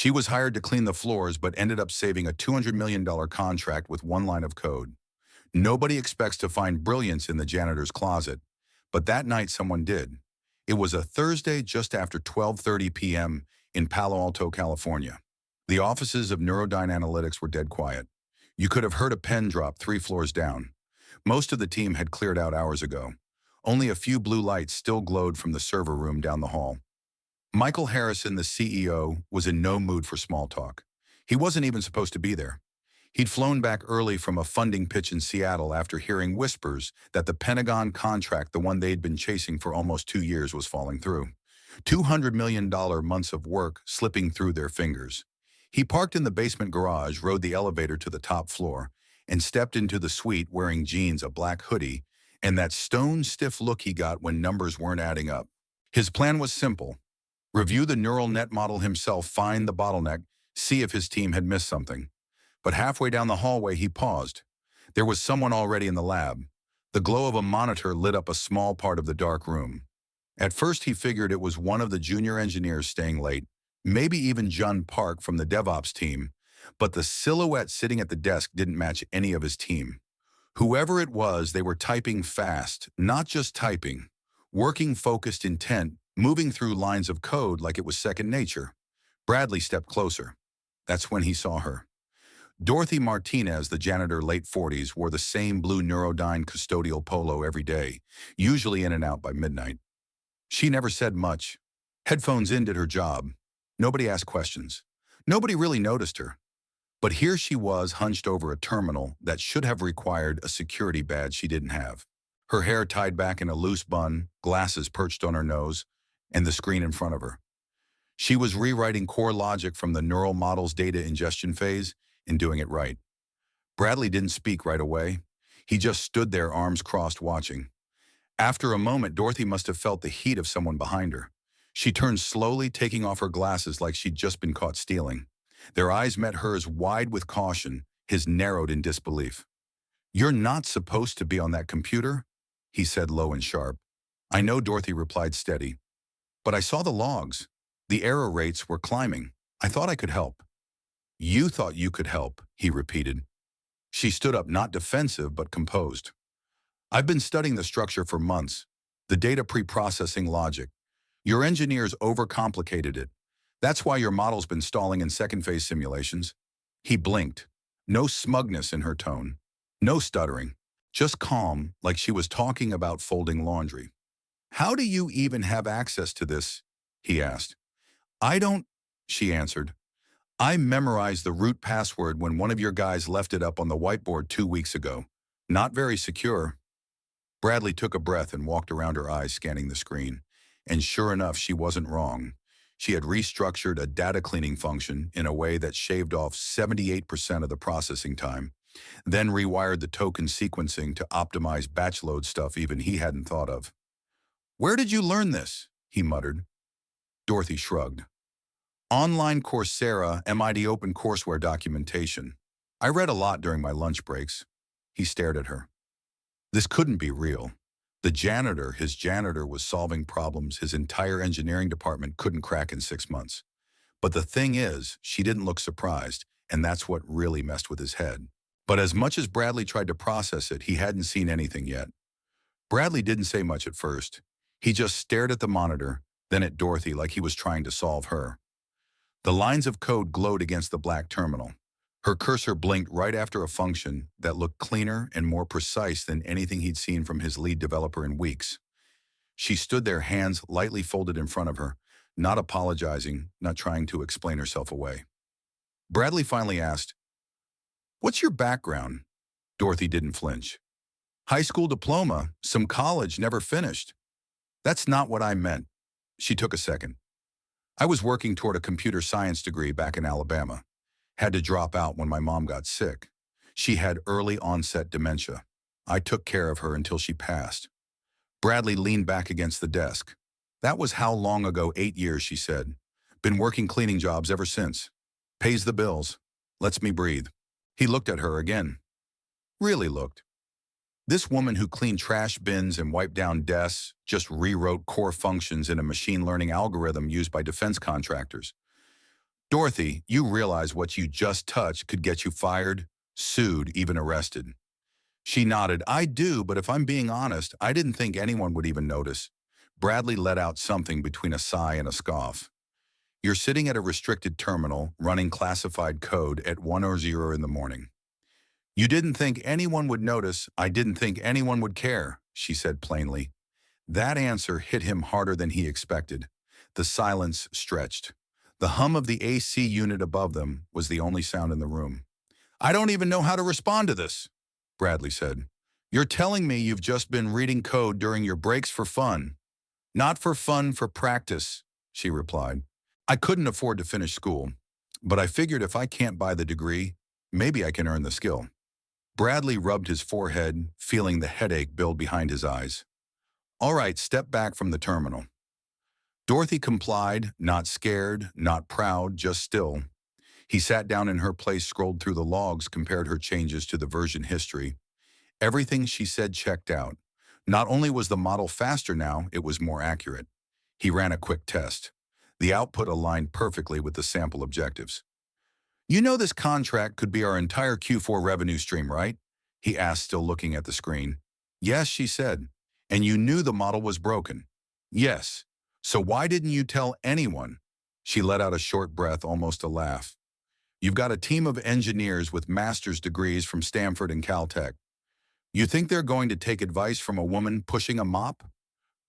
She was hired to clean the floors but ended up saving a $200 million contract with one line of code. Nobody expects to find brilliance in the janitor's closet, but that night someone did. It was a Thursday just after 12:30 p.m. in Palo Alto, California. The offices of Neurodyne Analytics were dead quiet. You could have heard a pen drop 3 floors down. Most of the team had cleared out hours ago. Only a few blue lights still glowed from the server room down the hall. Michael Harrison, the CEO, was in no mood for small talk. He wasn't even supposed to be there. He'd flown back early from a funding pitch in Seattle after hearing whispers that the Pentagon contract, the one they'd been chasing for almost 2 years, was falling through. $200 million months of work slipping through their fingers. He parked in the basement garage, rode the elevator to the top floor, and stepped into the suite wearing jeans, a black hoodie, and that stone-stiff look he got when numbers weren't adding up. His plan was simple. Review the neural net model himself, find the bottleneck, see if his team had missed something. But halfway down the hallway, he paused. There was someone already in the lab. The glow of a monitor lit up a small part of the dark room. At first, he figured it was one of the junior engineers staying late, maybe even John Park from the DevOps team, but the silhouette sitting at the desk didn't match any of his team. Whoever it was, they were typing fast, not just typing, working focused intent, moving through lines of code like it was second nature. Bradley stepped closer. That's when he saw her. Dorothy Martinez, the janitor, late 40s, wore the same blue Neurodyne custodial polo every day, usually in and out by midnight. She never said much. Headphones in did her job. Nobody asked questions. Nobody really noticed her. But here she was, hunched over a terminal that should have required a security badge she didn't have. Her hair tied back in a loose bun, glasses perched on her nose, and the screen in front of her. She was rewriting core logic from the neural model's data ingestion phase and doing it right. Bradley didn't speak right away. He just stood there, arms crossed, watching. After a moment, Dorothy must have felt the heat of someone behind her. She turned slowly, taking off her glasses like she'd just been caught stealing. Their eyes met hers, wide with caution, his narrowed in disbelief. "You're not supposed to be on that computer," he said low and sharp. "I know," Dorothy replied, steady. "But I saw the logs. The error rates were climbing. I thought I could help." "You thought you could help," he repeated. She stood up, not defensive, but composed. "I've been studying the structure for months, the data pre-processing logic. Your engineers overcomplicated it. That's why your model's been stalling in second-phase simulations." He blinked. No smugness in her tone. No stuttering. Just calm, like she was talking about folding laundry. "How do you even have access to this?" he asked. "I don't," she answered. "I memorized the root password when one of your guys left it up on the whiteboard 2 weeks ago. Not very secure." Bradley took a breath and walked around her eyes, scanning the screen. And sure enough, she wasn't wrong. She had restructured a data cleaning function in a way that shaved off 78% of the processing time, then rewired the token sequencing to optimize batch load stuff even he hadn't thought of. "Where did you learn this?" he muttered. Dorothy shrugged. "Online Coursera, MIT OpenCourseWare documentation. I read a lot during my lunch breaks." He stared at her. This couldn't be real. His janitor was solving problems his entire engineering department couldn't crack in 6 months. But the thing is, she didn't look surprised, and that's what really messed with his head. But as much as Bradley tried to process it, he hadn't seen anything yet. Bradley didn't say much at first. He just stared at the monitor, then at Dorothy like he was trying to solve her. The lines of code glowed against the black terminal. Her cursor blinked right after a function that looked cleaner and more precise than anything he'd seen from his lead developer in weeks. She stood there, hands lightly folded in front of her, not apologizing, not trying to explain herself away. Bradley finally asked, "What's your background?" Dorothy didn't flinch. "High school diploma, some college, never finished." "That's not what I meant." She took a second. "I was working toward a computer science degree back in Alabama. Had to drop out when my mom got sick. She had early onset dementia. I took care of her until she passed." Bradley leaned back against the desk. "That was how long ago?" 8 years, she said. "Been working cleaning jobs ever since. Pays the bills. Lets me breathe." He looked at her again. Really looked. This woman who cleaned trash bins and wiped down desks just rewrote core functions in a machine learning algorithm used by defense contractors. Dorothy, you realize what you just touched could get you fired, sued, even arrested. She nodded. I do, but if I'm being honest, I didn't think anyone would even notice. Bradley let out something between a sigh and a scoff. You're sitting at a restricted terminal, running classified code at 1:00 in the morning. You didn't think anyone would notice. I didn't think anyone would care, she said plainly. That answer hit him harder than he expected. The silence stretched. The hum of the AC unit above them was the only sound in the room. I don't even know how to respond to this, Bradley said. You're telling me you've just been reading code during your breaks for fun. Not for fun, for practice, she replied. I couldn't afford to finish school, but I figured if I can't buy the degree, maybe I can earn the skill. Bradley rubbed his forehead, feeling the headache build behind his eyes. All right, step back from the terminal. Dorothy complied, not scared, not proud, just still. He sat down in her place, scrolled through the logs, compared her changes to the version history. Everything she said checked out. Not only was the model faster now, it was more accurate. He ran a quick test. The output aligned perfectly with the sample objectives. You know this contract could be our entire Q4 revenue stream, right? He asked, still looking at the screen. Yes, she said. And you knew the model was broken. Yes. So why didn't you tell anyone? She let out a short breath, almost a laugh. You've got a team of engineers with master's degrees from Stanford and Caltech. You think they're going to take advice from a woman pushing a mop?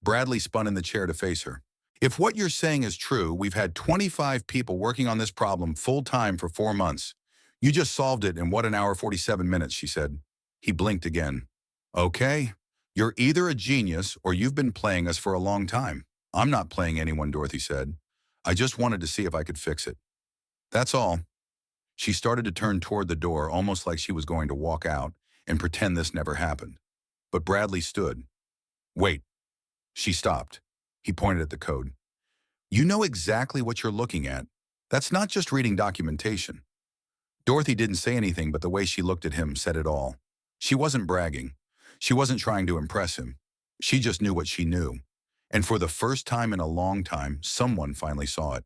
Bradley spun in the chair to face her. If what you're saying is true, we've had 25 people working on this problem full-time for 4 months. You just solved it in 1 hour 47 minutes, she said. He blinked again. Okay, you're either a genius or you've been playing us for a long time. I'm not playing anyone, Dorothy said. I just wanted to see if I could fix it. That's all. She started to turn toward the door, almost like she was going to walk out and pretend this never happened. But Bradley stood. Wait. She stopped. He pointed at the code. You know exactly what you're looking at. That's not just reading documentation. Dorothy didn't say anything, but the way she looked at him said it all. She wasn't bragging. She wasn't trying to impress him. She just knew what she knew. And for the first time in a long time, someone finally saw it.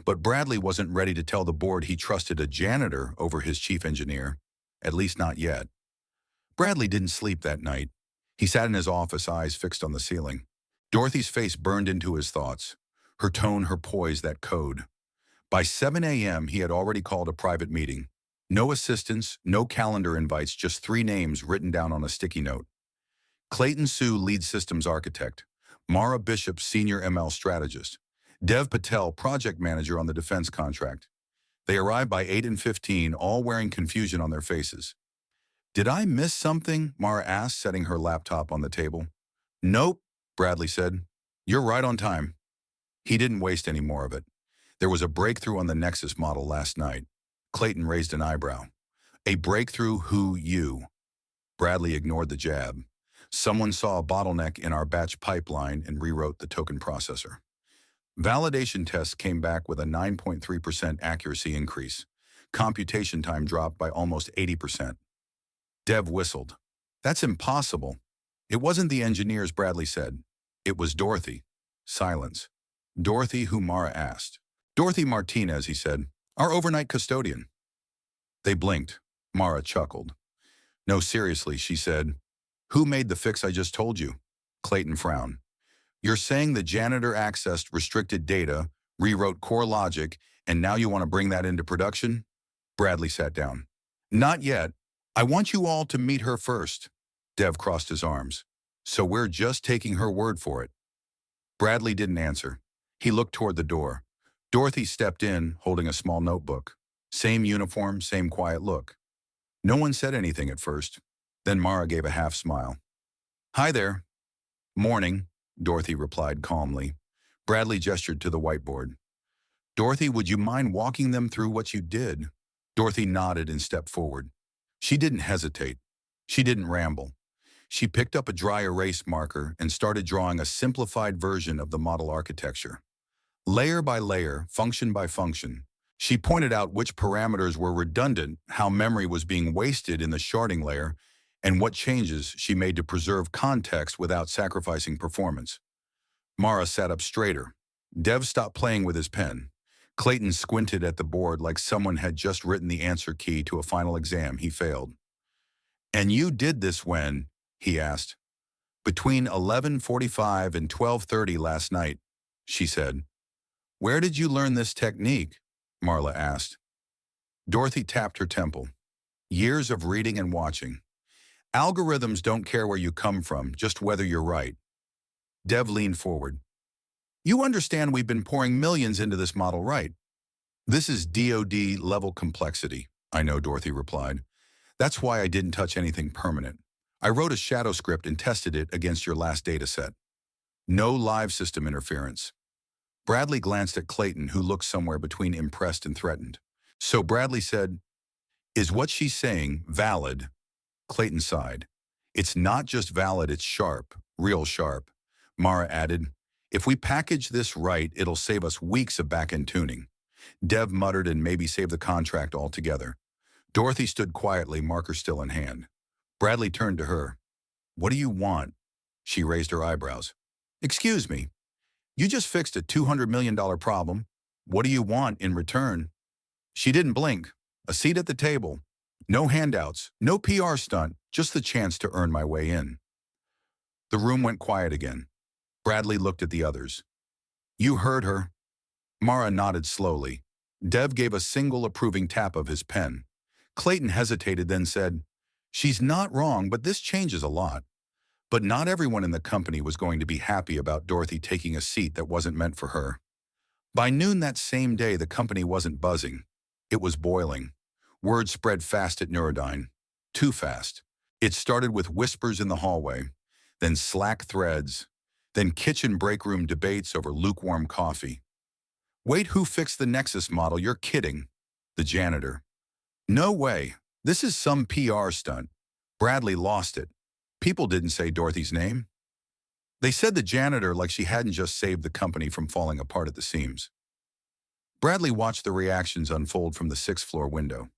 But Bradley wasn't ready to tell the board he trusted a janitor over his chief engineer. At least not yet. Bradley didn't sleep that night. He sat in his office, eyes fixed on the ceiling. Dorothy's face burned into his thoughts. Her tone, her poise, that code. By 7 a.m., he had already called a private meeting. No assistants, no calendar invites, just 3 names written down on a sticky note. Clayton Sue, lead systems architect. Mara Bishop, senior ML strategist. Dev Patel, project manager on the defense contract. They arrived by 8:15, all wearing confusion on their faces. Did I miss something? Mara asked, setting her laptop on the table. Nope, Bradley said. You're right on time. He didn't waste any more of it. There was a breakthrough on the Nexus model last night. Clayton raised an eyebrow. A breakthrough who you? Bradley ignored the jab. Someone saw a bottleneck in our batch pipeline and rewrote the token processor. Validation tests came back with a 9.3% accuracy increase. Computation time dropped by almost 80%. Dev whistled. That's impossible. It wasn't the engineers, Bradley said. It was Dorothy. Silence. Dorothy, who Mara asked. Dorothy Martinez, he said. Our overnight custodian. They blinked. Mara chuckled. No, seriously, she said. Who made the fix I just told you? Clayton frowned. You're saying the janitor accessed restricted data, rewrote core logic, and now you want to bring that into production? Bradley sat down. Not yet. I want you all to meet her first. Dev crossed his arms. So we're just taking her word for it. Bradley didn't answer. He looked toward the door. Dorothy stepped in, holding a small notebook. Same uniform, same quiet look. No one said anything at first. Then Mara gave a half smile. Hi there. Morning, Dorothy replied calmly. Bradley gestured to the whiteboard. Dorothy, would you mind walking them through what you did? Dorothy nodded and stepped forward. She didn't hesitate. She didn't ramble. She picked up a dry erase marker and started drawing a simplified version of the model architecture. Layer by layer, function by function, she pointed out which parameters were redundant, how memory was being wasted in the sharding layer, and what changes she made to preserve context without sacrificing performance. Mara sat up straighter. Dev stopped playing with his pen. Clayton squinted at the board like someone had just written the answer key to a final exam he failed. "And you did this when?" he asked. "Between 11:45 and 12:30 last night," she said. "Where did you learn this technique?" Marla asked. Dorothy tapped her temple. "Years of reading and watching. Algorithms don't care where you come from, just whether you're right." Dev leaned forward. "You understand we've been pouring millions into this model, right?" "This is DoD-level complexity," I know, Dorothy replied. "That's why I didn't touch anything permanent. I wrote a shadow script and tested it against your last data set. No live system interference." Bradley glanced at Clayton, who looked somewhere between impressed and threatened. So Bradley said, "Is what she's saying valid?" Clayton sighed. "It's not just valid, it's sharp, real sharp." Mara added, "If we package this right, it'll save us weeks of back-end tuning." Dev muttered and maybe save the contract altogether. Dorothy stood quietly, marker still in hand. Bradley turned to her. "What do you want?" She raised her eyebrows. "Excuse me, you just fixed a $200 million problem. What do you want in return?" She didn't blink. "A seat at the table. No handouts, no PR stunt, just the chance to earn my way in." The room went quiet again. Bradley looked at the others. "You heard her." Mara nodded slowly. Dev gave a single approving tap of his pen. Clayton hesitated, then said, "She's not wrong, but this changes a lot." But not everyone in the company was going to be happy about Dorothy taking a seat that wasn't meant for her. By noon that same day, the company wasn't buzzing. It was boiling. Word spread fast at Neurodyne. Too fast. It started with whispers in the hallway, then Slack threads, then kitchen break room debates over lukewarm coffee. "Wait, who fixed the Nexus model? You're kidding." The janitor. "No way. This is some PR stunt." Bradley lost it. People didn't say Dorothy's name. They said the janitor like she hadn't just saved the company from falling apart at the seams. Bradley watched the reactions unfold from the sixth-floor window.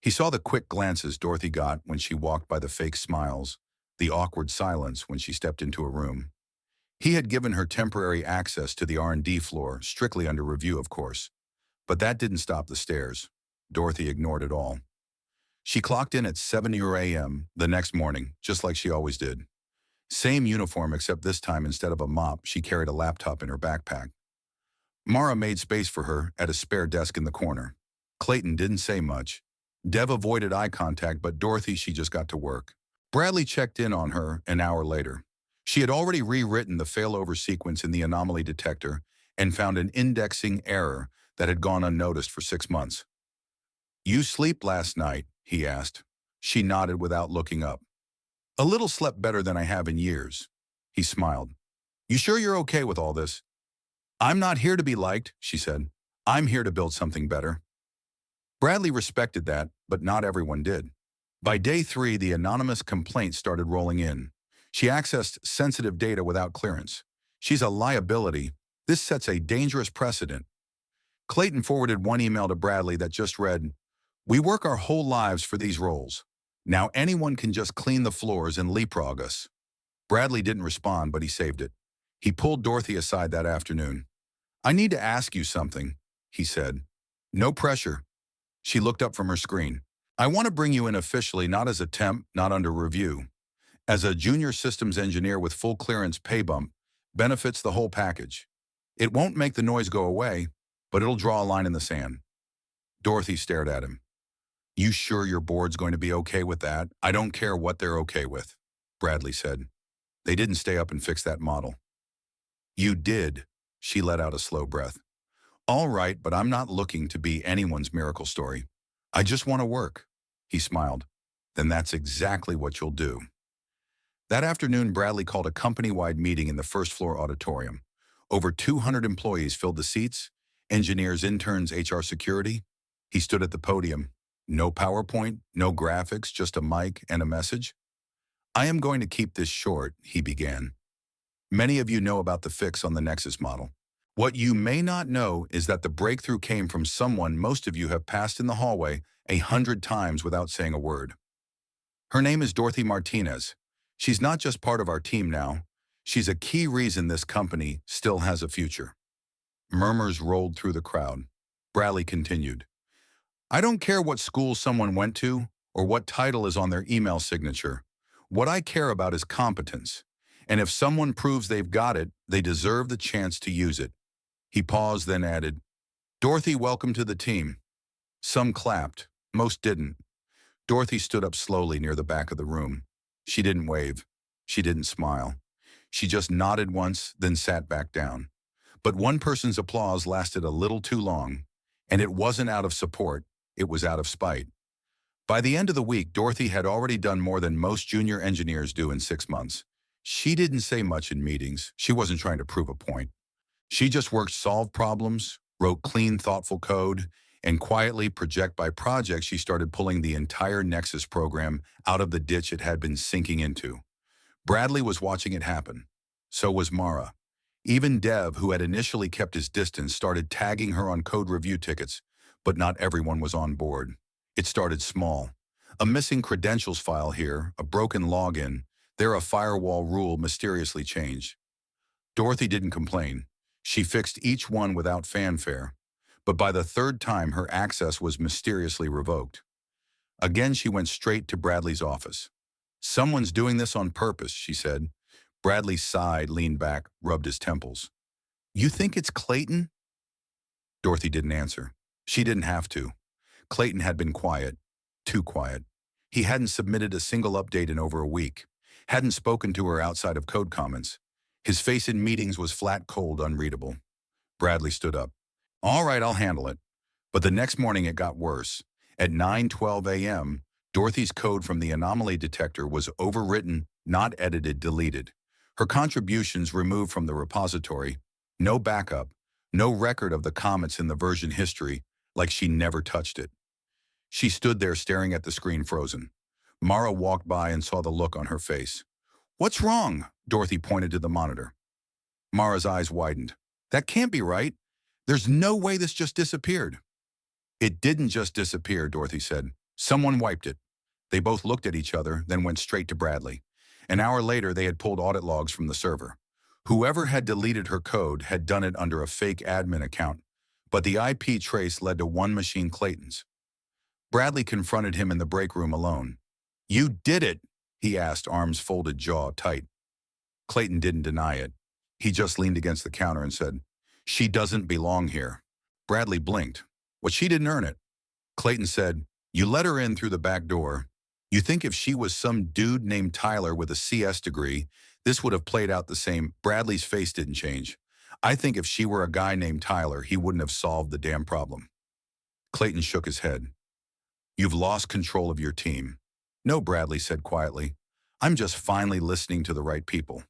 He saw the quick glances Dorothy got when she walked by, the fake smiles, the awkward silence when she stepped into a room. He had given her temporary access to the R&D floor, strictly under review, of course. But that didn't stop the stares. Dorothy ignored it all. She clocked in at 7 a.m. the next morning, just like she always did. Same uniform, except this time instead of a mop, she carried a laptop in her backpack. Mara made space for her at a spare desk in the corner. Clayton didn't say much. Dev avoided eye contact, but Dorothy, she just got to work. Bradley checked in on her an hour later. She had already rewritten the failover sequence in the anomaly detector and found an indexing error that had gone unnoticed for 6 months. "You sleep last night?" he asked. She nodded without looking up. "A little slept better than I have in years." He smiled. "You sure you're okay with all this?" "I'm not here to be liked," she said. "I'm here to build something better." Bradley respected that, but not everyone did. By day 3, the anonymous complaints started rolling in. She accessed sensitive data without clearance. "She's a liability. This sets a dangerous precedent." Clayton forwarded one email to Bradley that just read, "We work our whole lives for these roles. Now anyone can just clean the floors and leapfrog us." Bradley didn't respond, but he saved it. He pulled Dorothy aside that afternoon. "I need to ask you something," he said. "No pressure." She looked up from her screen. "I want to bring you in officially, not as a temp, not under review. As a junior systems engineer with full clearance pay bump, benefits, the whole package. It won't make the noise go away, but it'll draw a line in the sand." Dorothy stared at him. "You sure your board's going to be okay with that?" "I don't care what they're okay with," Bradley said. "They didn't stay up and fix that model." "You did." She let out a slow breath. "All right, but I'm not looking to be anyone's miracle story. I just want to work." He smiled. "Then that's exactly what you'll do." That afternoon, Bradley called a company-wide meeting in the first-floor auditorium. Over 200 employees filled the seats, engineers, interns, HR, security. He stood at the podium. No PowerPoint, no graphics, just a mic and a message. "I am going to keep this short," he began. "Many of you know about the fix on the Nexus model. What you may not know is that the breakthrough came from someone most of you have passed in the hallway 100 times without saying a word. Her name is Dorothy Martinez. She's not just part of our team now. She's a key reason this company still has a future." Murmurs rolled through the crowd. Bradley continued. I don't care what school someone went to or what title is on their email signature. What I care about is competence. And if someone proves they've got it, they deserve the chance to use it. He paused, then added, Dorothy, welcome to the team. Some clapped. Most didn't. Dorothy stood up slowly near the back of the room. She didn't wave. She didn't smile. She just nodded once, then sat back down. But one person's applause lasted a little too long, and it wasn't out of support, it was out of spite. By the end of the week, Dorothy had already done more than most junior engineers do in 6 months. She didn't say much in meetings. She wasn't trying to prove a point. She just worked solve problems, wrote clean, thoughtful code, and quietly, project by project, she started pulling the entire Nexus program out of the ditch it had been sinking into. Bradley was watching it happen. So was Mara. Even Dev, who had initially kept his distance, started tagging her on code review tickets, but not everyone was on board. It started small. A missing credentials file here, a broken login, there a firewall rule mysteriously changed. Dorothy didn't complain. She fixed each one without fanfare. But by the third time, her access was mysteriously revoked. Again, she went straight to Bradley's office. Someone's doing this on purpose, she said. Bradley sighed, leaned back, rubbed his temples. You think it's Clayton? Dorothy didn't answer. She didn't have to. Clayton had been quiet. Too quiet. He hadn't submitted a single update in over a week. Hadn't spoken to her outside of code comments. His face in meetings was flat, cold, unreadable. Bradley stood up. All right, I'll handle it. But the next morning it got worse. At 9:12 a.m., Dorothy's code from the anomaly detector was overwritten, not edited, deleted. Her contributions removed from the repository. No backup, no record of the comments in the version history, like she never touched it. She stood there staring at the screen, frozen. Mara walked by and saw the look on her face. What's wrong? Dorothy pointed to the monitor. Mara's eyes widened. That can't be right. There's no way this just disappeared. It didn't just disappear, Dorothy said. Someone wiped it. They both looked at each other, then went straight to Bradley. An hour later, they had pulled audit logs from the server. Whoever had deleted her code had done it under a fake admin account, but the IP trace led to one machine, Clayton's. Bradley confronted him in the break room alone. You did it, he asked, arms folded, jaw tight. Clayton didn't deny it. He just leaned against the counter and said, She doesn't belong here. Bradley blinked. Well, she didn't earn it. Clayton said, You let her in through the back door. You think if she was some dude named Tyler with a CS degree, this would have played out the same. Bradley's face didn't change. I think if she were a guy named Tyler, he wouldn't have solved the damn problem. Clayton shook his head. You've lost control of your team. No, Bradley said quietly. I'm just finally listening to the right people.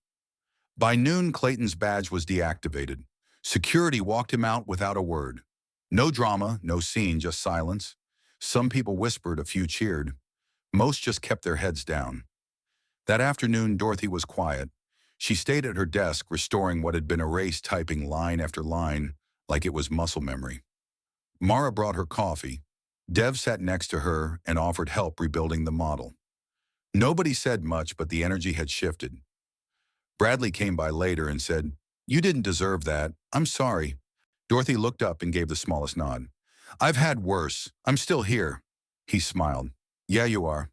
By noon, Clayton's badge was deactivated. Security walked him out without a word. No drama, no scene, just silence. Some people whispered, a few cheered. Most just kept their heads down. That afternoon, Dorothy was quiet. She stayed at her desk, restoring what had been erased, typing line after line, like it was muscle memory. Mara brought her coffee. Dev sat next to her and offered help rebuilding the model. Nobody said much, but the energy had shifted. Bradley came by later and said, You didn't deserve that. I'm sorry. Dorothy looked up and gave the smallest nod. I've had worse. I'm still here. He smiled. Yeah, you are.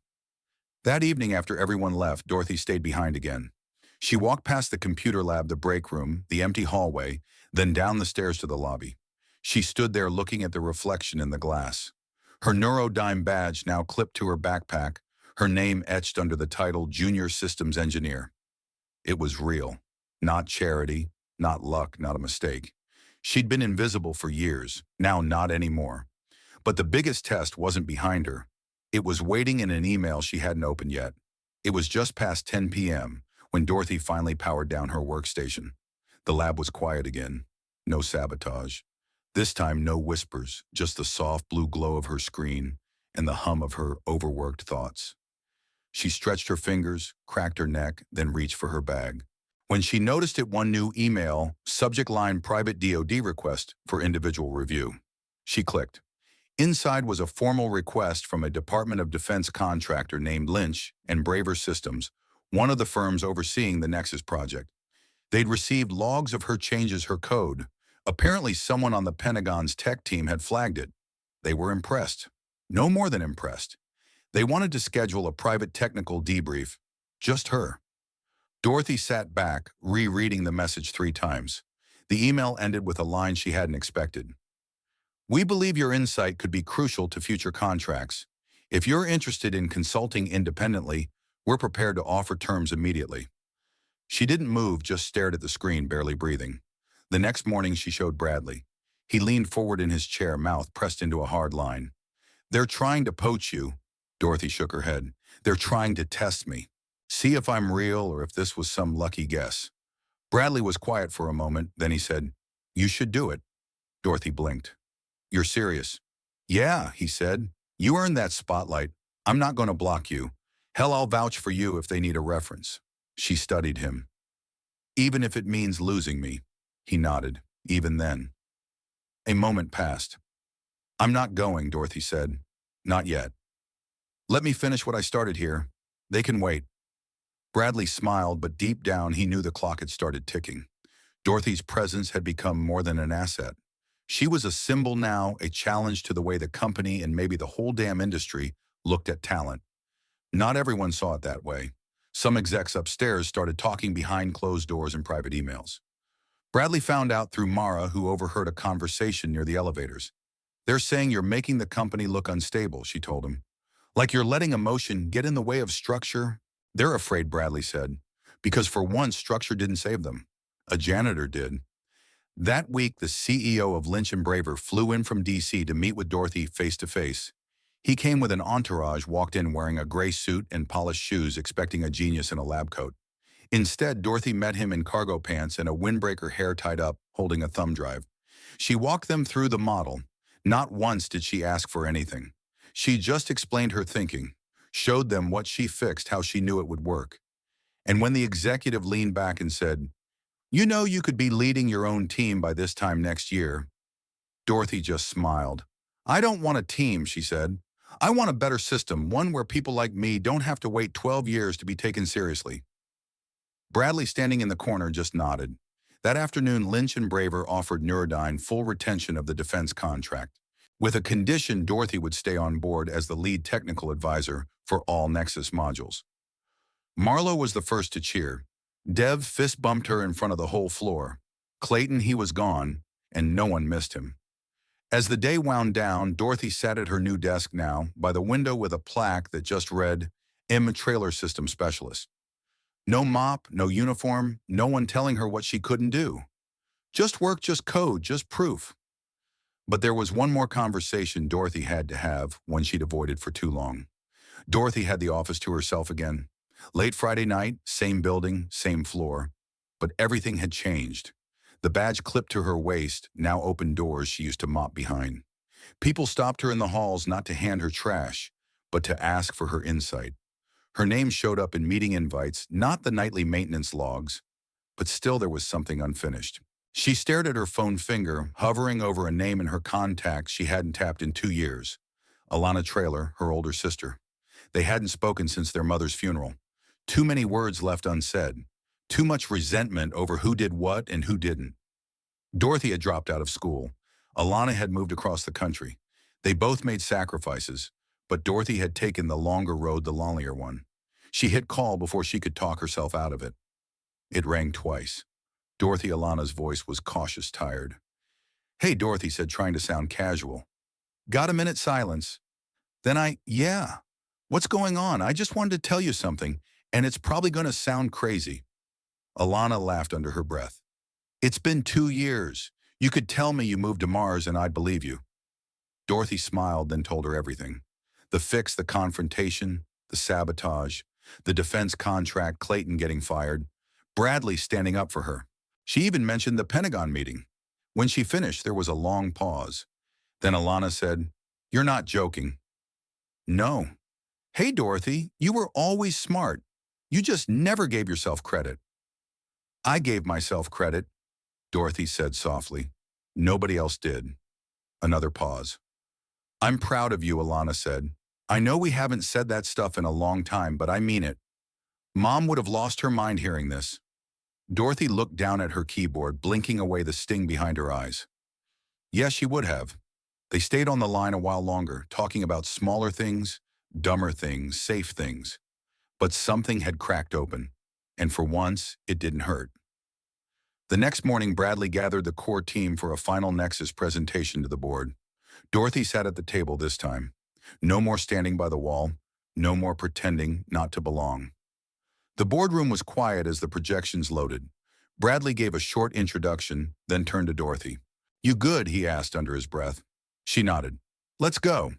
That evening, after everyone left, Dorothy stayed behind again. She walked past the computer lab, the break room, the empty hallway, then down the stairs to the lobby. She stood there looking at the reflection in the glass. Her Neurodyne badge now clipped to her backpack, her name etched under the title Junior Systems Engineer. It was real. Not charity, not luck, not a mistake. She'd been invisible for years, now not anymore. But the biggest test wasn't behind her. It was waiting in an email she hadn't opened yet. It was just past 10 p.m. when Dorothy finally powered down her workstation. The lab was quiet again. No sabotage. This time, no whispers, just the soft blue glow of her screen and the hum of her overworked thoughts. She stretched her fingers, cracked her neck, then reached for her bag. When she noticed it, one new email, subject line private DoD request for individual review. She clicked. Inside was a formal request from a Department of Defense contractor named Lynch and Braver Systems, one of the firms overseeing the Nexus project. They'd received logs of her changes her code, Apparently, someone on the Pentagon's tech team had flagged it. They were impressed. No more than impressed. They wanted to schedule a private technical debrief. Just her. Dorothy sat back, rereading the message 3 times. The email ended with a line she hadn't expected. We believe your insight could be crucial to future contracts. If you're interested in consulting independently, we're prepared to offer terms immediately. She didn't move, just stared at the screen, barely breathing. The next morning, she showed Bradley. He leaned forward in his chair, mouth pressed into a hard line. They're trying to poach you. Dorothy shook her head. They're trying to test me. See if I'm real or if this was some lucky guess. Bradley was quiet for a moment, then he said, You should do it. Dorothy blinked. You're serious? Yeah, he said. You earned that spotlight. I'm not going to block you. Hell, I'll vouch for you if they need a reference. She studied him. Even if it means losing me. He nodded. Even then. A moment passed. I'm not going, Dorothy said. Not yet. Let me finish what I started here. They can wait. Bradley smiled, but deep down he knew the clock had started ticking. Dorothy's presence had become more than an asset. She was a symbol now, a challenge to the way the company and maybe the whole damn industry looked at talent. Not everyone saw it that way. Some execs upstairs started talking behind closed doors in private emails. Bradley found out through Mara, who overheard a conversation near the elevators. They're saying you're making the company look unstable, she told him. Like you're letting emotion get in the way of structure. They're afraid, Bradley said, because for once structure didn't save them. A janitor did. That week, the CEO of Lynch & Braver flew in from D.C. to meet with Dorothy face to face. He came with an entourage, walked in wearing a gray suit and polished shoes, expecting a genius in a lab coat. Instead, Dorothy met him in cargo pants and a windbreaker, hair tied up, holding a thumb drive. She walked them through the model. Not once did she ask for anything. She just explained her thinking, showed them what she fixed, how she knew it would work. And when the executive leaned back and said, You know you could be leading your own team by this time next year, Dorothy just smiled. I don't want a team, she said. I want a better system, one where people like me don't have to wait 12 years to be taken seriously. Bradley, standing in the corner, just nodded. That afternoon, Lynch & Braver offered Neurodyne full retention of the defense contract, with a condition Dorothy would stay on board as the lead technical advisor for all Nexus modules. Marlowe was the first to cheer. Dev fist bumped her in front of the whole floor. Clayton, he was gone, and no one missed him. As the day wound down, Dorothy sat at her new desk now, by the window with a plaque that just read, M Trailer System Specialist. No mop, no uniform, no one telling her what she couldn't do. Just work, just code, just proof. But there was one more conversation Dorothy had to have, one she'd avoided for too long. Dorothy had the office to herself again. Late Friday night, same building, same floor. But everything had changed. The badge clipped to her waist now opened doors she used to mop behind. People stopped her in the halls not to hand her trash, but to ask for her insight. Her name showed up in meeting invites, not the nightly maintenance logs, but still there was something unfinished. She stared at her phone finger, hovering over a name in her contacts she hadn't tapped in 2 years. Alana Traylor, her older sister. They hadn't spoken since their mother's funeral. Too many words left unsaid. Too much resentment over who did what and who didn't. Dorothy had dropped out of school. Alana had moved across the country. They both made sacrifices, but Dorothy had taken the longer road, the lonelier one. She hit call before she could talk herself out of it. It rang twice. Dorothy Alana's voice was cautious, tired. Hey, Dorothy said, trying to sound casual. Got a minute silence. Then yeah. What's going on? I just wanted to tell you something, and it's probably going to sound crazy. Alana laughed under her breath. It's been 2 years. You could tell me you moved to Mars and I'd believe you. Dorothy smiled, then told her everything. The fix, the confrontation, the sabotage, the defense contract, Clayton getting fired, Bradley standing up for her. She even mentioned the Pentagon meeting. When she finished, there was a long pause. Then Alana said, You're not joking. No. Hey, Dorothy, you were always smart. You just never gave yourself credit. I gave myself credit, Dorothy said softly. Nobody else did. Another pause. I'm proud of you, Alana said. I know we haven't said that stuff in a long time, but I mean it. Mom would have lost her mind hearing this. Dorothy looked down at her keyboard, blinking away the sting behind her eyes. Yes, she would have. They stayed on the line a while longer, talking about smaller things, dumber things, safe things. But something had cracked open, and for once, it didn't hurt. The next morning, Bradley gathered the core team for a final Nexus presentation to the board. Dorothy sat at the table this time. No more standing by the wall, no more pretending not to belong. The boardroom was quiet as the projections loaded. Bradley gave a short introduction, then turned to Dorothy. You good? He asked under his breath. She nodded. Let's go.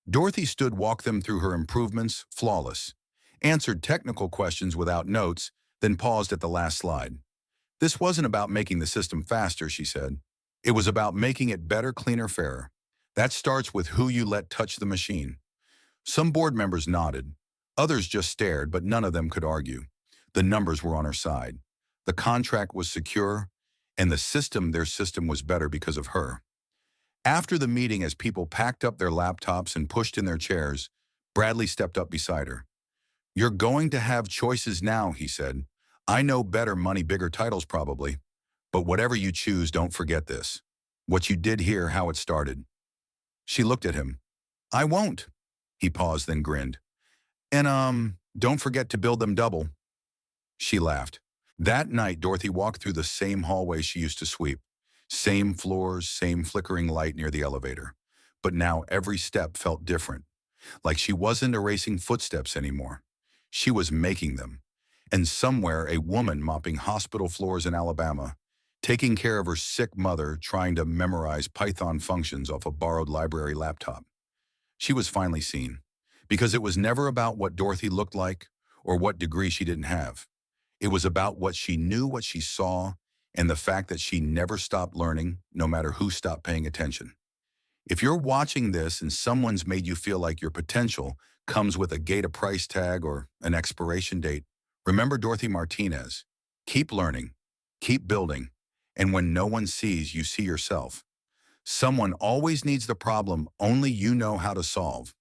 Dorothy stood, walked them through her improvements, flawless. Answered technical questions without notes, then paused at the last slide. This wasn't about making the system faster, she said. It was about making it better, cleaner, fairer. That starts with who you let touch the machine. Some board members nodded. Others just stared, but none of them could argue. The numbers were on her side. The contract was secure, and their system was better because of her. After the meeting, as people packed up their laptops and pushed in their chairs, Bradley stepped up beside her. You're going to have choices now, he said. I know better money, bigger titles probably. But whatever you choose, don't forget this. What you did here, how it started. She looked at him. I won't. He paused, then grinned. And don't forget to build them double. She laughed. That night, Dorothy walked through the same hallway she used to sweep. Same floors, same flickering light near the elevator. But now every step felt different. Like she wasn't erasing footsteps anymore. She was making them. And somewhere, a woman mopping hospital floors in Alabama, taking care of her sick mother, trying to memorize Python functions off a borrowed library laptop. She was finally seen. Because it was never about what Dorothy looked like or what degree she didn't have. It was about what she knew, what she saw, and the fact that she never stopped learning, no matter who stopped paying attention. If you're watching this and someone's made you feel like your potential comes with a gate, a price tag, or an expiration date, remember Dorothy Martinez. Keep learning, keep building, and when no one sees, you see yourself. Someone always needs the problem only you know how to solve.